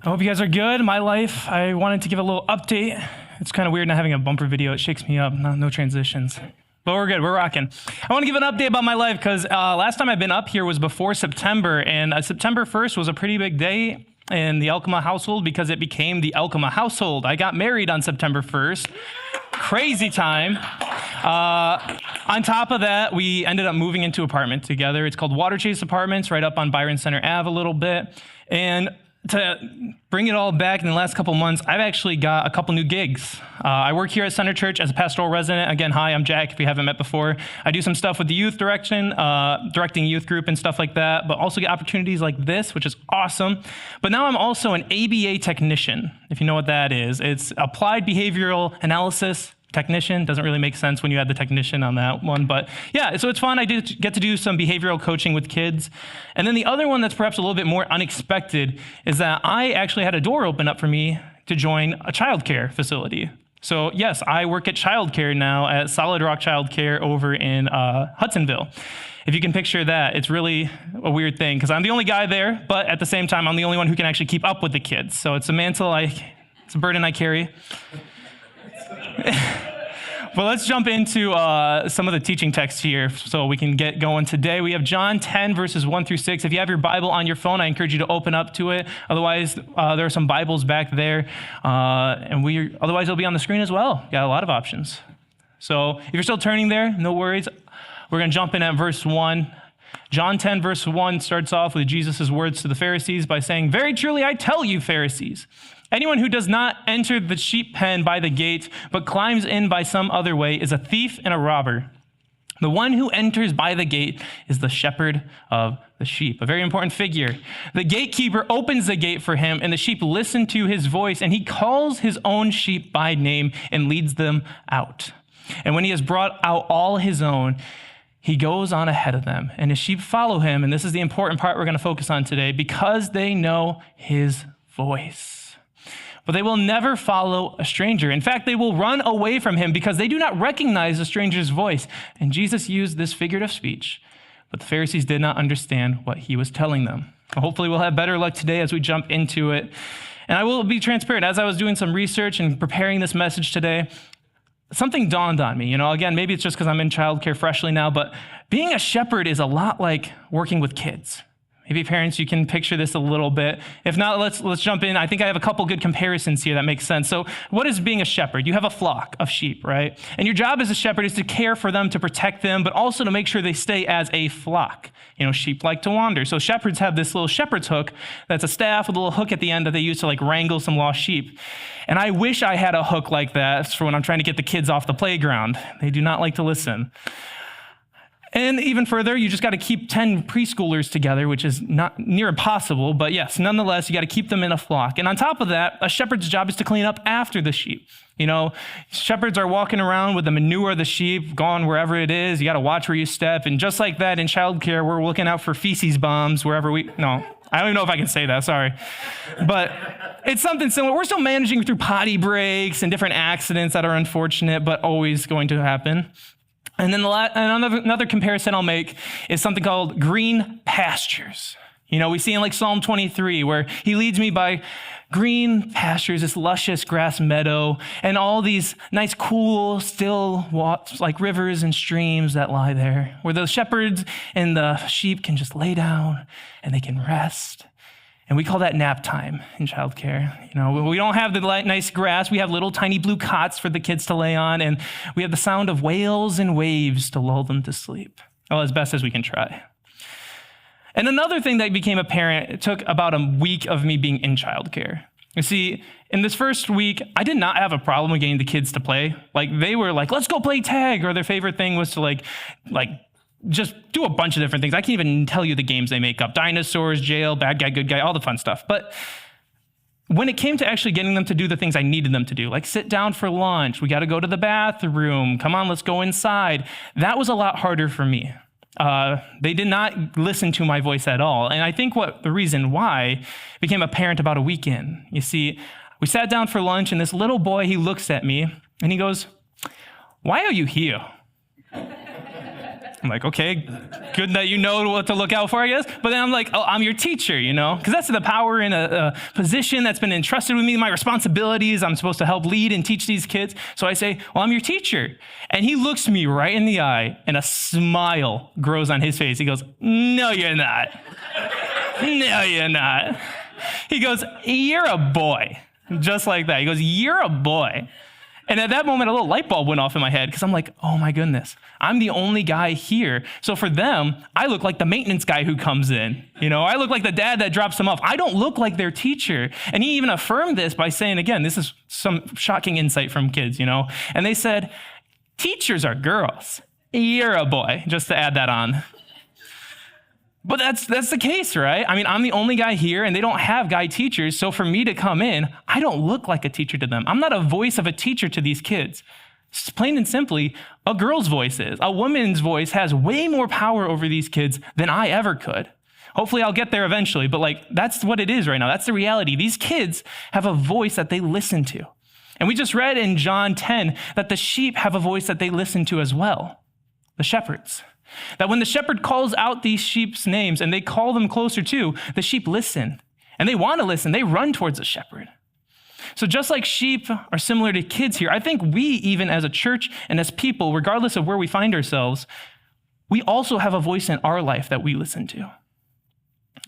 I hope you guys are good. My life, I wanted to give a little update. It's kind of weird not having a bumper video. It shakes me up. No transitions. But we're good. We're rocking. I want to give an update about my life because last time I've been up here was before September, and September 1st was a pretty big day in the Alkama household because it became the Alkama household. I got married on September 1st. Crazy time. On top of that, we ended up moving into an apartment together. It's called Water Chase Apartments, right up on BYRON Center Ave a little bit. And to bring it all back in the last couple months, I've actually got a couple new gigs. I work here at Center Church as a pastoral resident. Again, hi, I'm Jack, if you haven't met before. I do some stuff with the youth direction, directing youth group and stuff like that, but also get opportunities like this, which is awesome. But now I'm also an ABA technician, if you know what that is. It's Applied Behavioral Analysis Technician. Doesn't really make sense when you add the technician on that one, but yeah, so it's fun. I do get to do some behavioral coaching with kids. And then the other one that's perhaps a little bit more unexpected is that I actually had a door open up for me to join a childcare facility. So yes, I work at childcare now at Solid Rock Childcare over in Hudsonville. If you can picture that, it's really a weird thing because I'm the only guy there, but at the same time, I'm the only one who can actually keep up with the kids. So it's a mantle, it's a burden I carry. Well, let's jump into some of the teaching texts here so we can get going today. We have John 10, verses 1 through 6. If you have your Bible on your phone, I encourage you to open up to it. Otherwise, there are some Bibles back there. Otherwise, it'll be on the screen as well. Got a lot of options. So if you're still turning there, no worries. We're going to jump in at verse 1. John 10, verse 1 starts off with Jesus' words to the Pharisees by saying, "Very truly I tell you, Pharisees, anyone who does not enter the sheep pen by the gate, but climbs in by some other way is a thief and a robber. The one who enters by the gate is the shepherd of the sheep." A very important figure. "The gatekeeper opens the gate for him, and the sheep listen to his voice, and he calls his own sheep by name and leads them out. And when he has brought out all his own, he goes on ahead of them, and his sheep follow him." And this is the important part we're going to focus on today, "because they know his voice. But they will never follow a stranger. In fact, they will run away from him because they do not recognize a stranger's voice." And Jesus used this figurative speech, but the Pharisees did not understand what he was telling them. Well, hopefully we'll have better luck today as we jump into it. And I will be transparent. As I was doing some research and preparing this message today, something dawned on me. Again, maybe it's just because I'm in childcare freshly now, but being a shepherd is a lot like working with kids. Maybe parents, you can picture this a little bit. If not, let's jump in. I think I have a couple good comparisons here that make sense. So what is being a shepherd? You have a flock of sheep, right? And your job as a shepherd is to care for them, to protect them, but also to make sure they stay as a flock. Sheep like to wander. So shepherds have this little shepherd's hook that's a staff with a little hook at the end that they use to wrangle some lost sheep. And I wish I had a hook like that for when I'm trying to get the kids off the playground. They do not like to listen. And even further, you just got to keep 10 preschoolers together, which is not near impossible, but yes, nonetheless, you got to keep them in a flock. And on top of that, a shepherd's job is to clean up after the sheep. Shepherds are walking around with the manure of the sheep, gone wherever it is. You got to watch where you step. And just like that in childcare, we're looking out for feces bombs wherever no, I don't even know if I can say that, sorry. But it's something similar. We're still managing through potty breaks and different accidents that are unfortunate, but always going to happen. And then another comparison I'll make is something called green pastures. We see in Psalm 23 where he leads me by green pastures, this luscious grass meadow, and all these nice, cool, still rivers and streams that lie there, where the shepherds and the sheep can just lay down and they can rest. And we call that nap time in childcare. We don't have the nice grass. We have little tiny blue cots for the kids to lay on, and we have the sound of whales and waves to lull them to sleep. Well, as best as we can try. And another thing that became apparent, it took about a week of me being in childcare. You see, in this first week, I did not have a problem with getting the kids to play. They were let's go play tag, or their favorite thing was to just do a bunch of different things. I can't even tell you the games they make up. Dinosaurs, jail, bad guy, good guy, all the fun stuff. But when it came to actually getting them to do the things I needed them to do, like sit down for lunch, we got to go to the bathroom, come on, let's go inside, that was a lot harder for me. They did not listen to my voice at all. And I think the reason why became apparent about a week in. You see, we sat down for lunch, and this little boy, he looks at me, and he goes, "Why are you here?" I'm like, okay, good that you know what to look out for, I guess. But then I'm like, oh, I'm your teacher, because that's the power in a position that's been entrusted with me, my responsibilities. I'm supposed to help lead and teach these kids. So I say, well, I'm your teacher. And he looks me right in the eye and a smile grows on his face. He goes, no, you're not. No, you're not. He goes, you're a boy. Just like that. He goes, you're a boy. And at that moment, a little light bulb went off in my head because I'm like, oh my goodness, I'm the only guy here. So for them, I look like the maintenance guy who comes in. I look like the dad that drops them off. I don't look like their teacher. And he even affirmed this by saying, again, this is some shocking insight from kids, And they said, teachers are girls. You're a boy, just to add that on. But that's the case, right? I mean, I'm the only guy here and they don't have guy teachers. So for me to come in, I don't look like a teacher to them. I'm not a voice of a teacher to these kids. It's plain and simply, a girl's voice is. A woman's voice has way more power over these kids than I ever could. Hopefully I'll get there eventually, but that's what it is right now. That's the reality. These kids have a voice that they listen to. And we just read in John 10 that the sheep have a voice that they listen to as well, the shepherds. That when the shepherd calls out these sheep's names and they call them closer to, the sheep listen. And they want to listen. They run towards the shepherd. So just like sheep are similar to kids here, I think we, even as a church and as people, regardless of where we find ourselves, we also have a voice in our life that we listen to.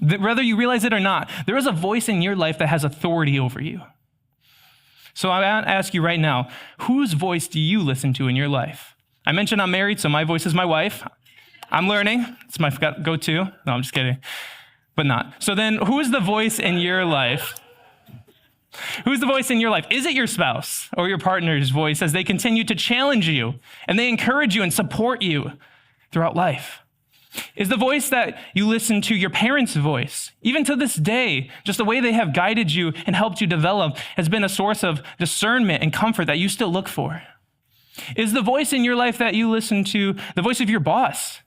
Whether you realize it or not, there is a voice in your life that has authority over you. So I want to ask you right now, whose voice do you listen to in your life? I mentioned I'm married, so my voice is my wife. I'm learning. It's my go-to. No, I'm just kidding. But not. So then who is the voice in your life? Who's the voice in your life? Is it your spouse or your partner's voice as they continue to challenge you and they encourage you and support you throughout life? Is the voice that you listen to your parents' voice? Even to this day, just the way they have guided you and helped you develop has been a source of discernment and comfort that you still look for. Is the voice in your life that you listen to the voice of your boss?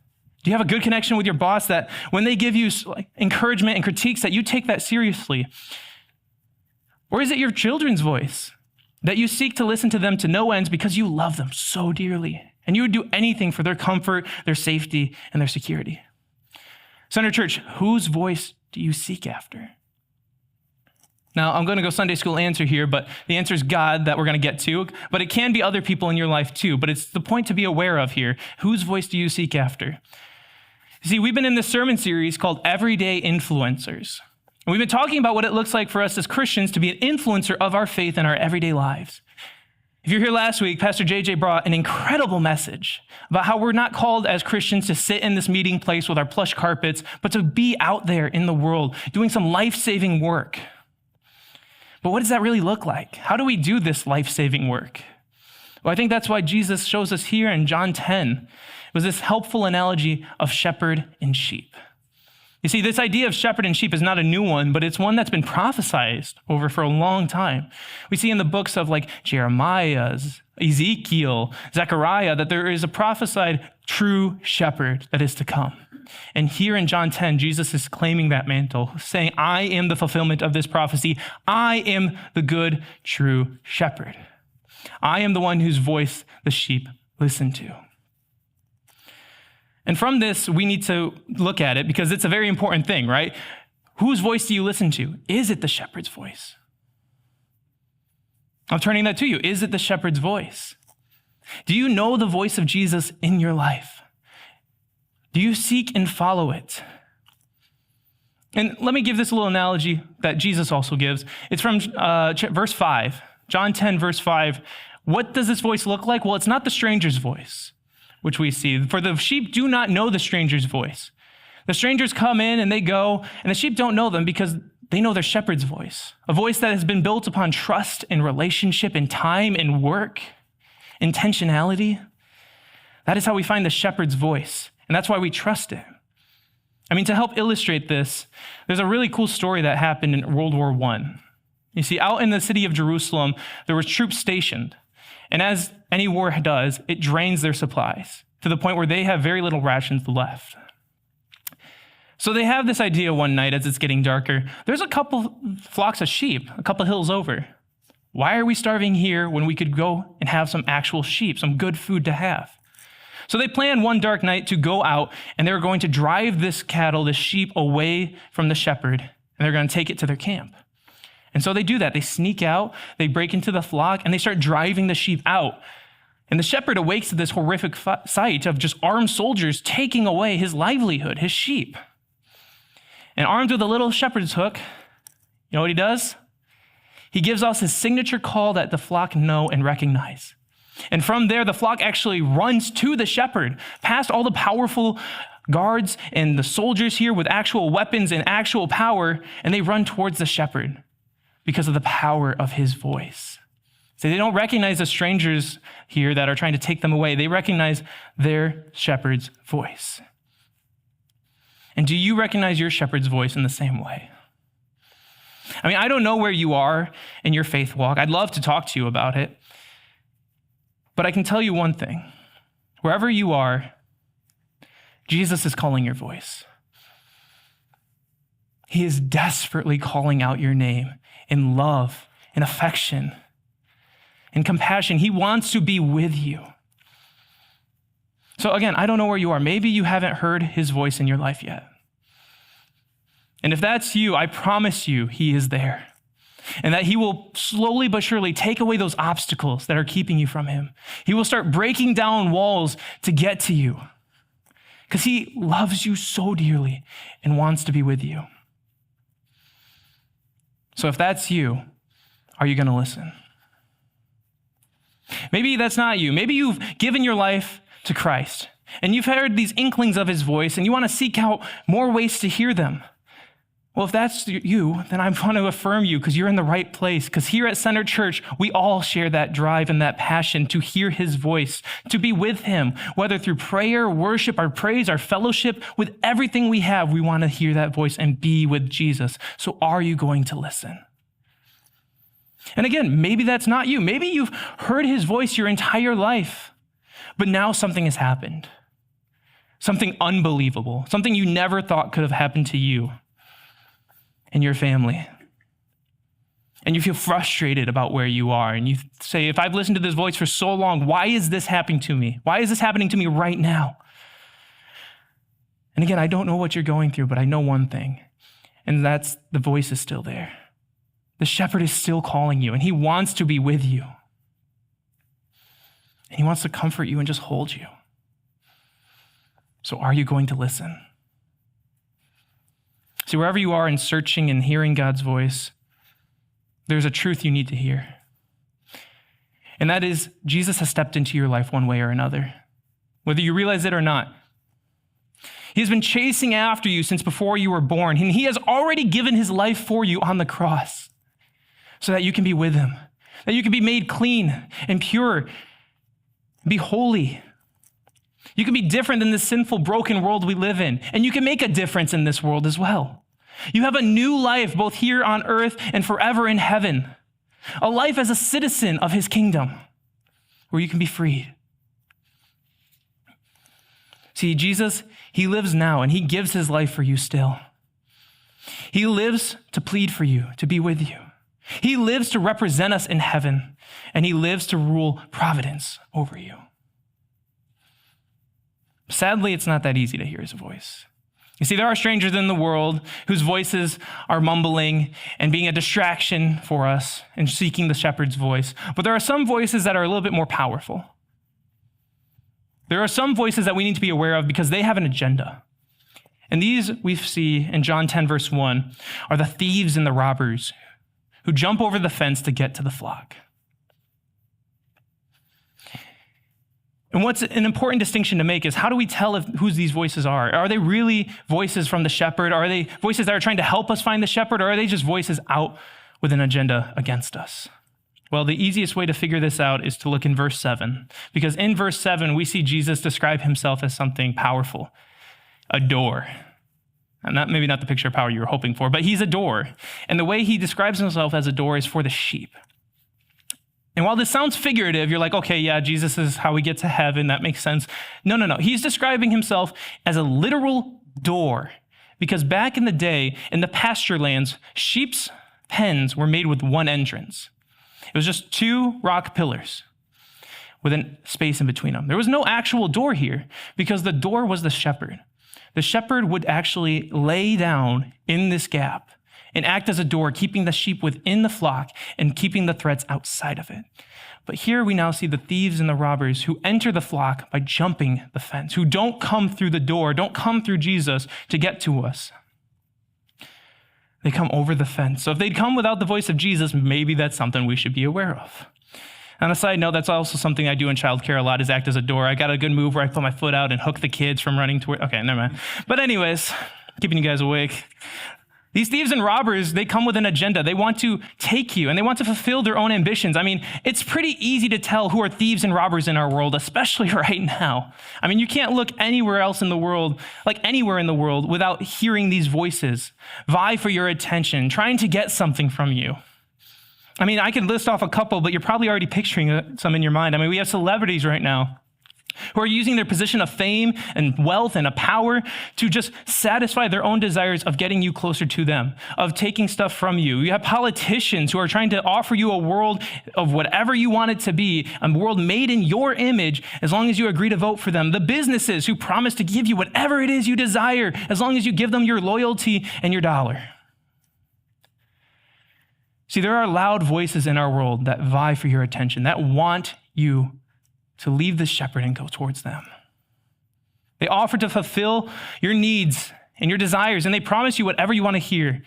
Do you have a good connection with your boss that when they give you encouragement and critiques that you take that seriously? Or is it your children's voice that you seek to listen to them to no ends because you love them so dearly and you would do anything for their comfort, their safety, and their security? Center Church, whose voice do you seek after? Now, I'm going to go Sunday school answer here, but the answer is God that we're going to get to. But it can be other people in your life too. But it's the point to be aware of here. Whose voice do you seek after? You see, we've been in this sermon series called Everyday Influencers. And we've been talking about what it looks like for us as Christians to be an influencer of our faith in our everyday lives. If you're here last week, Pastor JJ brought an incredible message about how we're not called as Christians to sit in this meeting place with our plush carpets, but to be out there in the world doing some life-saving work. But what does that really look like? How do we do this life-saving work? Well, I think that's why Jesus shows us here in John 10. It was this helpful analogy of shepherd and sheep. You see, this idea of shepherd and sheep is not a new one, but it's one that's been prophesied over for a long time. We see in the books of Jeremiah, Ezekiel, Zechariah, that there is a prophesied true shepherd that is to come. And here in John 10, Jesus is claiming that mantle, saying, I am the fulfillment of this prophecy. I am the good, true shepherd. I am the one whose voice the sheep listen to. And from this, we need to look at it because it's a very important thing, right? Whose voice do you listen to? Is it the shepherd's voice? I'm turning that to you. Is it the shepherd's voice? Do you know the voice of Jesus in your life? Do you seek and follow it? And let me give this a little analogy that Jesus also gives. It's from verse 5, John 10, verse 5. What does this voice look like? Well, it's not the stranger's voice, which we see. For the sheep do not know the stranger's voice. The strangers come in and they go, and the sheep don't know them because they know their shepherd's voice, a voice that has been built upon trust and relationship and time and work, intentionality. That is how we find the shepherd's voice, and that's why we trust it. I mean, to help illustrate this, there's a really cool story that happened in World War I. You see, out in the city of Jerusalem, there were troops stationed. And as any war does, it drains their supplies to the point where they have very little rations left. So they have this idea one night as it's getting darker. There's a couple flocks of sheep, a couple hills over. Why are we starving here when we could go and have some actual sheep, some good food to have? So they planned one dark night to go out, and they were going to drive this sheep, away from the shepherd, and they're going to take it to their camp. And so they do that. They sneak out, they break into the flock, and they start driving the sheep out. And the shepherd awakes to this horrific sight of just armed soldiers taking away his livelihood, his sheep. And armed with a little shepherd's hook, you know what he does? He gives us his signature call that the flock know and recognize. And from there, the flock actually runs to the shepherd, past all the powerful guards and the soldiers here with actual weapons and actual power, and they run towards the shepherd because of the power of his voice. So they don't recognize the strangers here that are trying to take them away. They recognize their shepherd's voice. And do you recognize your shepherd's voice in the same way? I mean, I don't know where you are in your faith walk. I'd love to talk to you about it. But I can tell you one thing. Wherever you are, Jesus is calling your voice. He is desperately calling out your name in love, in affection, in compassion. He wants to be with you. So again, I don't know where you are. Maybe you haven't heard his voice in your life yet. And if that's you, I promise you he is there. And that he will slowly but surely take away those obstacles that are keeping you from him. He will start breaking down walls to get to you because he loves you so dearly and wants to be with you. So if that's you, are you going to listen? Maybe that's not you. Maybe you've given your life to Christ and you've heard these inklings of his voice and you want to seek out more ways to hear them. Well, if that's you, then I want to affirm you because you're in the right place. Because here at Center Church, we all share that drive and that passion to hear his voice, to be with him, whether through prayer, worship, our praise, our fellowship, with everything we have, we want to hear that voice and be with Jesus. So are you going to listen? And again, maybe that's not you. Maybe you've heard his voice your entire life, but now something has happened. Something unbelievable, something you never thought could have happened to you and your family. And you feel frustrated about where you are. And you say, if I've listened to this voice for so long, why is this happening to me? Why is this happening to me right now? And again, I don't know what you're going through, but I know one thing, and that's the voice is still there. The shepherd is still calling you, and he wants to be with you. And he wants to comfort you and just hold you. So are you going to listen? See, wherever you are in searching and hearing God's voice, there's a truth you need to hear. And that is, Jesus has stepped into your life one way or another, whether you realize it or not. He's been chasing after you since before you were born, and he has already given his life for you on the cross so that you can be with him, that you can be made clean and pure, be holy. You can be different than this sinful, broken world we live in, and you can make a difference in this world as well. You have a new life, both here on earth and forever in heaven, a life as a citizen of his kingdom, where you can be freed. See, Jesus, he lives now, and he gives his life for you still. He lives to plead for you, to be with you. He lives to represent us in heaven, and he lives to rule providence over you. Sadly, it's not that easy to hear his voice. You see, there are strangers in the world whose voices are mumbling and being a distraction for us and seeking the shepherd's voice. But there are some voices that are a little bit more powerful. There are some voices that we need to be aware of because they have an agenda. And these we see in John 10, verse 1, are the thieves and the robbers who jump over the fence to get to the flock. And what's an important distinction to make is, how do we tell who these voices are? Are they really voices from the shepherd? Are they voices that are trying to help us find the shepherd? Or are they just voices out with an agenda against us? Well, the easiest way to figure this out is to look in verse 7. Because in verse 7, we see Jesus describe himself as something powerful, a door. And maybe not the picture of power you were hoping for, but he's a door. And the way he describes himself as a door is for the sheep. And while this sounds figurative, you're like, okay, yeah, Jesus is how we get to heaven. That makes sense. No. He's describing himself as a literal door, because back in the day, in the pasture lands, sheep's pens were made with one entrance. It was just two rock pillars. with a space in between them. There was no actual door here because the door was the shepherd. The shepherd would actually lay down in this gap and act as a door, keeping the sheep within the flock and keeping the threats outside of it. But here we now see the thieves and the robbers who enter the flock by jumping the fence, who don't come through the door, don't come through Jesus to get to us. They come over the fence. So if they'd come without the voice of Jesus, maybe that's something we should be aware of. On a side note, that's also something I do in childcare a lot, is act as a door. I got a good move where I put my foot out and hook the kids from running toward. Okay, never mind. But anyways, keeping you guys awake. These thieves and robbers, they come with an agenda. They want to take you and they want to fulfill their own ambitions. I mean, it's pretty easy to tell who are thieves and robbers in our world, especially right now. I mean, you can't look anywhere else in the world, like anywhere in the world, without hearing these voices vie for your attention, trying to get something from you. I mean, I could list off a couple, but you're probably already picturing some in your mind. I mean, we have celebrities right now who are using their position of fame and wealth and a power to just satisfy their own desires of getting you closer to them, of taking stuff from you. You have politicians who are trying to offer you a world of whatever you want it to be, a world made in your image, as long as you agree to vote for them. The businesses who promise to give you whatever it is you desire, as long as you give them your loyalty and your dollar. See, there are loud voices in our world that vie for your attention, that want you to leave the shepherd and go towards them. They offer to fulfill your needs and your desires, and they promise you whatever you want to hear.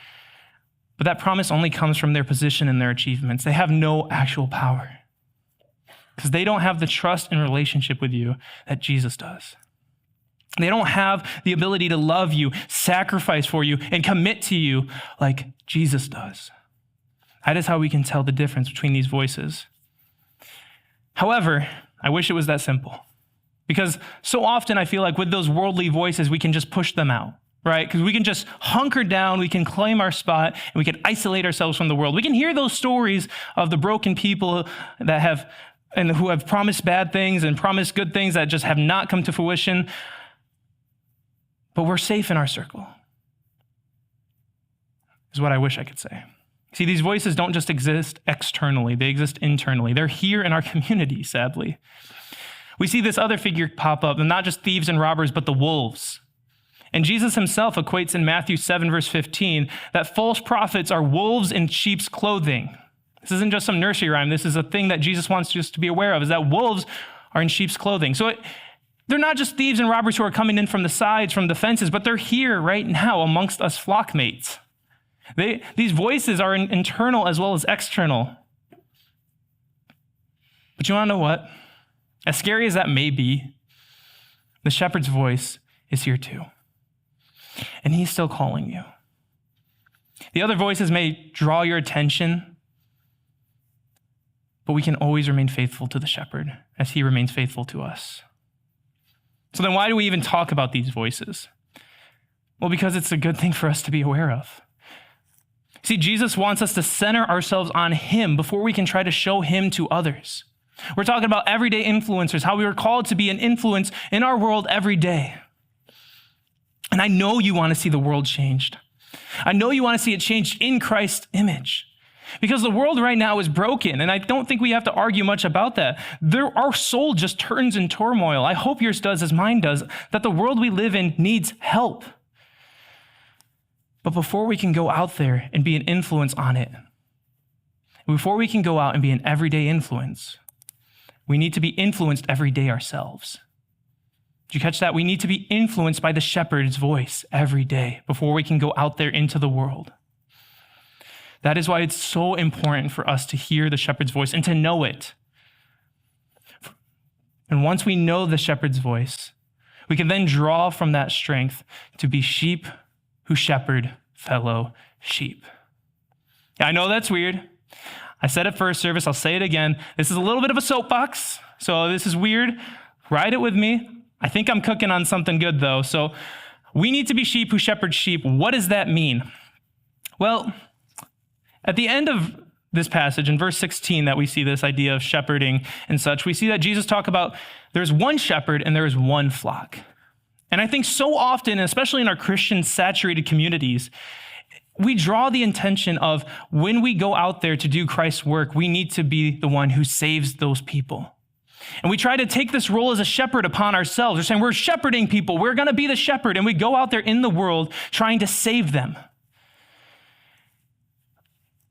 But that promise only comes from their position and their achievements. They have no actual power because they don't have the trust and relationship with you that Jesus does. They don't have the ability to love you, sacrifice for you, and commit to you like Jesus does. That is how we can tell the difference between these voices. However, I wish it was that simple, because so often I feel like with those worldly voices, we can just push them out, right? Because we can just hunker down, we can claim our spot, and we can isolate ourselves from the world. We can hear those stories of the broken people that have, and who have promised bad things and promised good things that just have not come to fruition, but we're safe in our circle, is what I wish I could say. See, these voices don't just exist externally, they exist internally. They're here in our community, sadly. We see this other figure pop up, and not just thieves and robbers, but the wolves. And Jesus himself equates in Matthew 7, verse 15, that false prophets are wolves in sheep's clothing. This isn't just some nursery rhyme. This is a thing that Jesus wants us to be aware of, is that wolves are in sheep's clothing. So they're not just thieves and robbers who are coming in from the sides, from the fences, but they're here right now amongst us flockmates. These voices are internal as well as external. But you want to know what? As scary as that may be, the shepherd's voice is here too. And he's still calling you. The other voices may draw your attention, but we can always remain faithful to the shepherd as he remains faithful to us. So then why do we even talk about these voices? Well, because it's a good thing for us to be aware of. See, Jesus wants us to center ourselves on him before we can try to show him to others. We're talking about everyday influencers, how we were called to be an influence in our world every day. And I know you want to see the world changed. I know you want to see it changed in Christ's image. Because the world right now is broken, and I don't think we have to argue much about that. Our soul just turns in turmoil. I hope yours does as mine does, that the world we live in needs help. But before we can go out there and be an influence on it, before we can go out and be an everyday influence, we need to be influenced every day ourselves. Did you catch that? We need to be influenced by the shepherd's voice every day before we can go out there into the world. That is why it's so important for us to hear the shepherd's voice and to know it. And once we know the shepherd's voice, we can then draw from that strength to be sheep who shepherd fellow sheep. I know that's weird. I said it first service, I'll say it again. This is a little bit of a soapbox, so this is weird. Ride it with me. I think I'm cooking on something good though. So we need to be sheep who shepherd sheep. What does that mean? Well, at the end of this passage, in verse 16, that we see this idea of shepherding and such, we see that Jesus talk about there's one shepherd and there is one flock. And I think so often, especially in our Christian saturated communities, we draw the intention of when we go out there to do Christ's work, we need to be the one who saves those people. And we try to take this role as a shepherd upon ourselves. We're saying we're shepherding people. We're going to be the shepherd. And we go out there in the world trying to save them.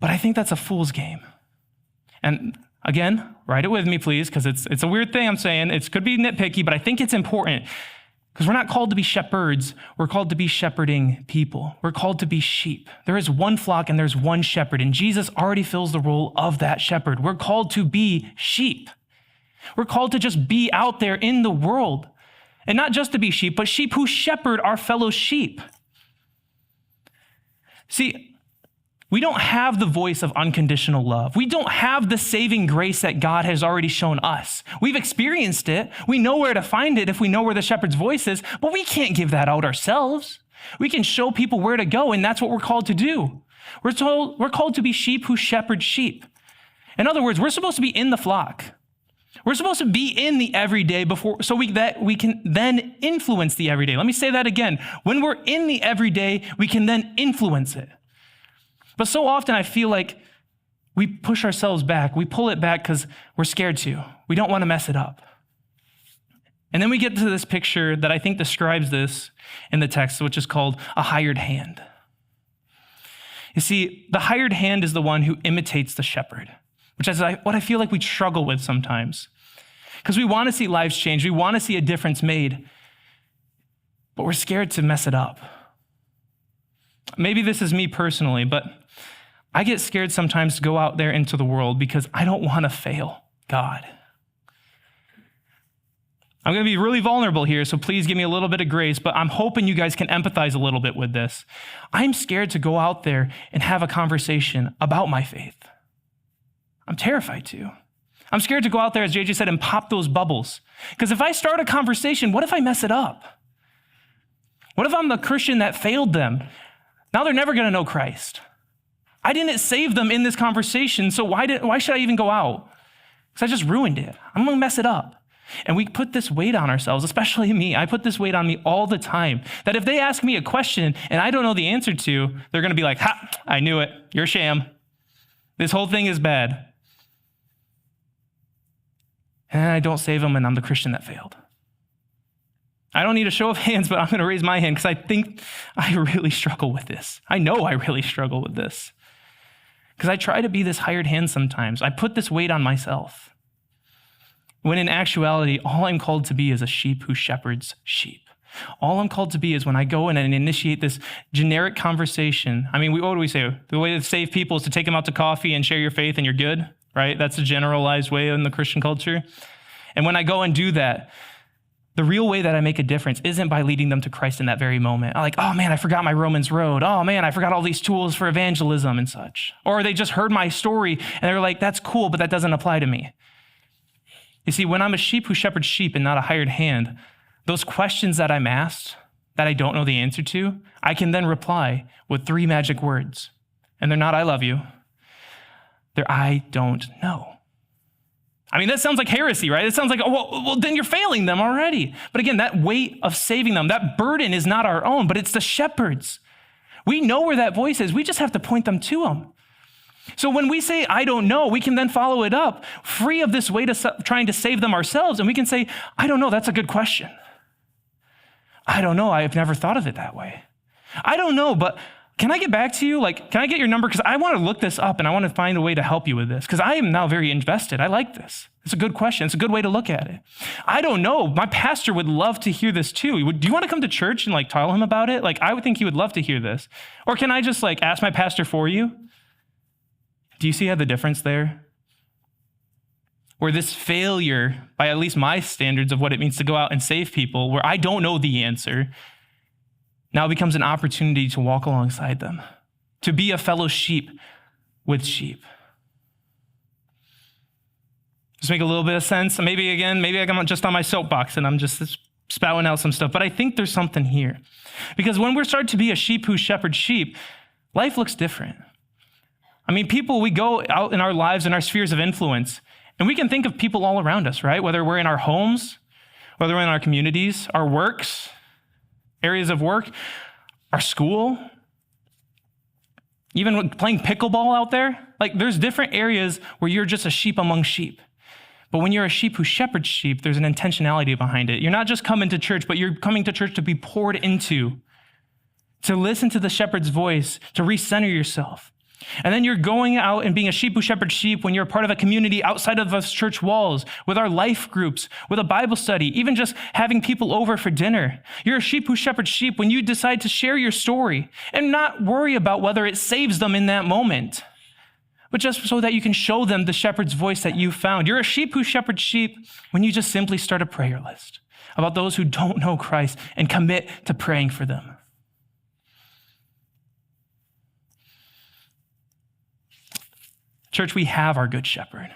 But I think that's a fool's game. And again, write it with me, please, because it's a weird thing I'm saying. It could be nitpicky, but I think it's important. Because we're not called to be shepherds. We're called to be shepherding people. We're called to be sheep. There is one flock and there's one shepherd. And Jesus already fills the role of that shepherd. We're called to be sheep. We're called to just be out there in the world. And not just to be sheep, but sheep who shepherd our fellow sheep. See, we don't have the voice of unconditional love. We don't have the saving grace that God has already shown us. We've experienced it. We know where to find it if we know where the shepherd's voice is, but we can't give that out ourselves. We can show people where to go, and that's what we're called to do. We're called to be sheep who shepherd sheep. In other words, we're supposed to be in the flock. We're supposed to be in the everyday that we can then influence the everyday. Let me say that again. When we're in the everyday, we can then influence it. But so often I feel like we push ourselves back. We pull it back because we're scared to. We don't want to mess it up. And then we get to this picture that I think describes this in the text, which is called a hired hand. You see, the hired hand is the one who imitates the shepherd, which is what I feel like we struggle with sometimes. Because we want to see lives change. We want to see a difference made, but we're scared to mess it up. Maybe this is me personally, but I get scared sometimes to go out there into the world because I don't want to fail God. I'm going to be really vulnerable here, so please give me a little bit of grace, but I'm hoping you guys can empathize a little bit with this. I'm scared to go out there and have a conversation about my faith. I'm terrified to. I'm scared to go out there, as JJ said, and pop those bubbles. Because if I start a conversation, what if I mess it up? What if I'm the Christian that failed them? Now they're never going to know Christ. I didn't save them in this conversation, so why should I even go out? Because I just ruined it. I'm going to mess it up. And we put this weight on ourselves, especially me. I put this weight on me all the time, that if they ask me a question and I don't know the answer to, they're going to be like, ha, I knew it. You're a sham. This whole thing is bad. And I don't save them, and I'm the Christian that failed. I don't need a show of hands, but I'm going to raise my hand because I think I really struggle with this. I know I really struggle with this. Because I try to be this hired hand sometimes. I put this weight on myself. When in actuality, all I'm called to be is a sheep who shepherds sheep. All I'm called to be is when I go in and initiate this generic conversation. I mean, what do we say? The way to save people is to take them out to coffee and share your faith and you're good, right? That's a generalized way in the Christian culture. And when I go and do that, the real way that I make a difference isn't by leading them to Christ in that very moment. I'm like, oh man, I forgot my Romans road. Oh man, I forgot all these tools for evangelism and such. Or they just heard my story and they're like, that's cool, but that doesn't apply to me. You see, when I'm a sheep who shepherds sheep and not a hired hand, those questions that I'm asked that I don't know the answer to, I can then reply with 3 magic words. And they're not, I love you. They're, I don't know. I mean, that sounds like heresy, right? It sounds like, oh, well, then you're failing them already. But again, that weight of saving them, that burden is not our own, but it's the shepherd's. We know where that voice is. We just have to point them to him. So when we say, I don't know, we can then follow it up, free of this weight of trying to save them ourselves. And we can say, I don't know, that's a good question. I don't know, I've never thought of it that way. I don't know, but can I get back to you? Like, can I get your number? Because I want to look this up and I want to find a way to help you with this because I am now very invested. I like this. It's a good question. It's a good way to look at it. I don't know. My pastor would love to hear this too. Do you want to come to church and like tell him about it? Like, I would think he would love to hear this. Or can I just like ask my pastor for you? Do you see how the difference there? Where this failure, by at least my standards of what it means to go out and save people, where I don't know the answer, now becomes an opportunity to walk alongside them, to be a fellow sheep with sheep. Does this make a little bit of sense? Maybe I'm just on my soapbox and I'm just spouting out some stuff, but I think there's something here. Because when we're starting to be a sheep who shepherds sheep, life looks different. I mean, we go out in our lives and our spheres of influence, and we can think of people all around us, right? Whether we're in our homes, whether we're in our communities, our works, areas of work, our school, even playing pickleball out there. Like, there's different areas where you're just a sheep among sheep. But when you're a sheep who shepherds sheep, there's an intentionality behind it. You're not just coming to church, but you're coming to church to be poured into, to listen to the shepherd's voice, to recenter yourself. And then you're going out and being a sheep who shepherds sheep when you're a part of a community outside of us church walls, with our life groups, with a Bible study, even just having people over for dinner. You're a sheep who shepherds sheep when you decide to share your story and not worry about whether it saves them in that moment, but just so that you can show them the shepherd's voice that you found. You're a sheep who shepherds sheep when you just simply start a prayer list about those who don't know Christ and commit to praying for them. Church, we have our good shepherd.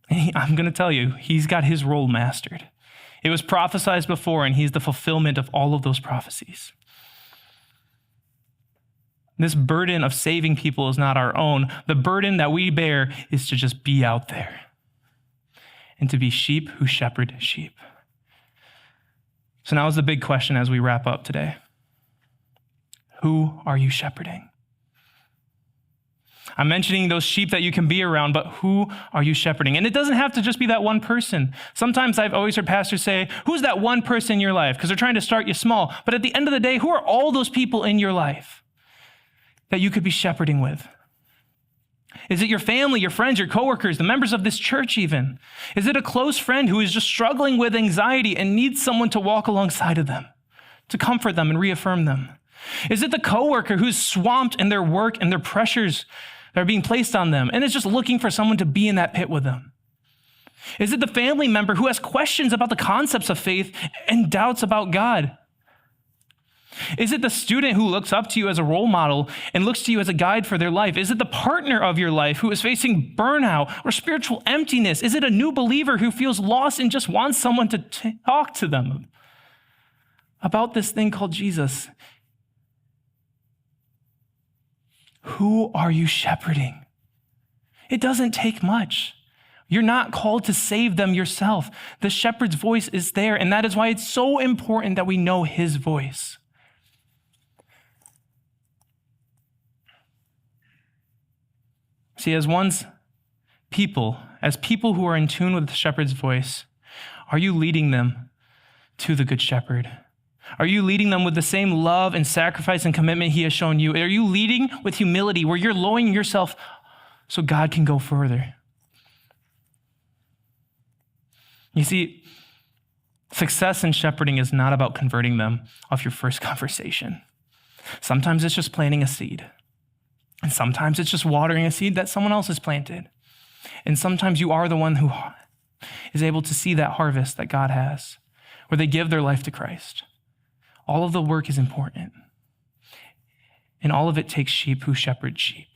And I'm going to tell you, he's got his role mastered. It was prophesied before, and he's the fulfillment of all of those prophecies. This burden of saving people is not our own. The burden that we bear is to just be out there and to be sheep who shepherd sheep. So now is the big question as we wrap up today. Who are you shepherding? I'm mentioning those sheep that you can be around, but who are you shepherding? And it doesn't have to just be that one person. Sometimes I've always heard pastors say, who's that one person in your life? Because they're trying to start you small. But at the end of the day, who are all those people in your life that you could be shepherding with? Is it your family, your friends, your coworkers, the members of this church even? Is it a close friend who is just struggling with anxiety and needs someone to walk alongside of them, to comfort them and reaffirm them? Is it the coworker who's swamped in their work and their pressures that are being placed on them and is just looking for someone to be in that pit with them? Is it the family member who has questions about the concepts of faith and doubts about God? Is it the student who looks up to you as a role model and looks to you as a guide for their life? Is it the partner of your life who is facing burnout or spiritual emptiness? Is it a new believer who feels lost and just wants someone to talk to them about this thing called Jesus? Who are you shepherding? It doesn't take much. You're not called to save them yourself. The shepherd's voice is there, and that is why it's so important that we know his voice. See, as people who are in tune with the shepherd's voice, are you leading them to the good shepherd? Are you leading them with the same love and sacrifice and commitment he has shown you? Are you leading with humility where you're lowering yourself so God can go further? You see, success in shepherding is not about converting them off your first conversation. Sometimes it's just planting a seed. And sometimes it's just watering a seed that someone else has planted. And sometimes you are the one who is able to see that harvest that God has, where they give their life to Christ. All of the work is important. And all of it takes sheep who shepherd sheep.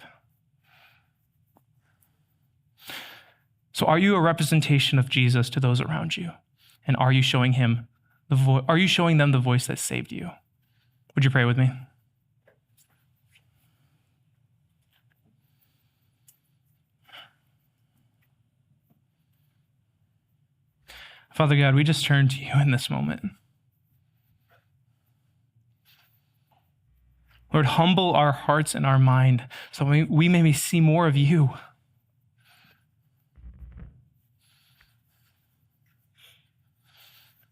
So are you a representation of Jesus to those around you? And are you showing them the voice that saved you? Would you pray with me? Father God, we just turn to you in this moment. Lord, humble our hearts and our mind so we may see more of you.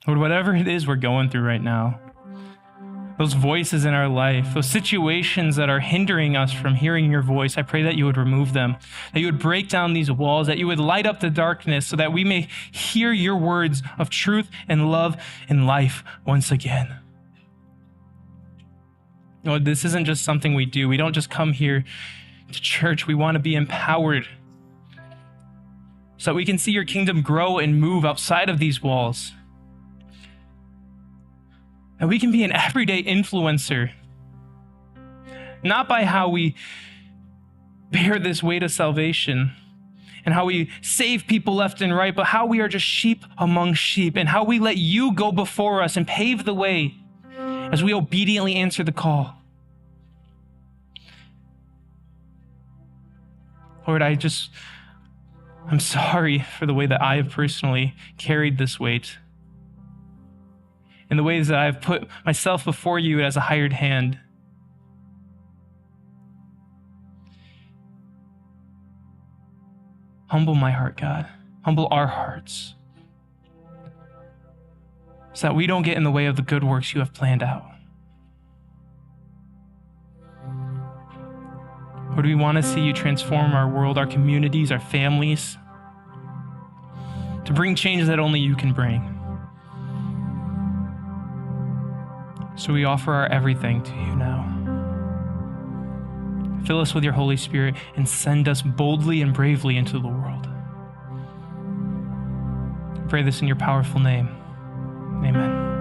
Lord, whatever it is we're going through right now, those voices in our life, those situations that are hindering us from hearing your voice, I pray that you would remove them, that you would break down these walls, that you would light up the darkness so that we may hear your words of truth and love and life once again. Lord, this isn't just something we do. We don't just come here to church. We want to be empowered so that we can see your kingdom grow and move outside of these walls. And we can be an everyday influencer, not by how we bear this weight of salvation and how we save people left and right, but how we are just sheep among sheep and how we let you go before us and pave the way as we obediently answer the call. Lord, I'm sorry for the way that I have personally carried this weight and the ways that I've put myself before you as a hired hand. Humble my heart, God. Humble our hearts, so that we don't get in the way of the good works you have planned out. Lord, we want to see you transform our world, our communities, our families, to bring change that only you can bring. So we offer our everything to you now. Fill us with your Holy Spirit and send us boldly and bravely into the world. I pray this in your powerful name. Amen.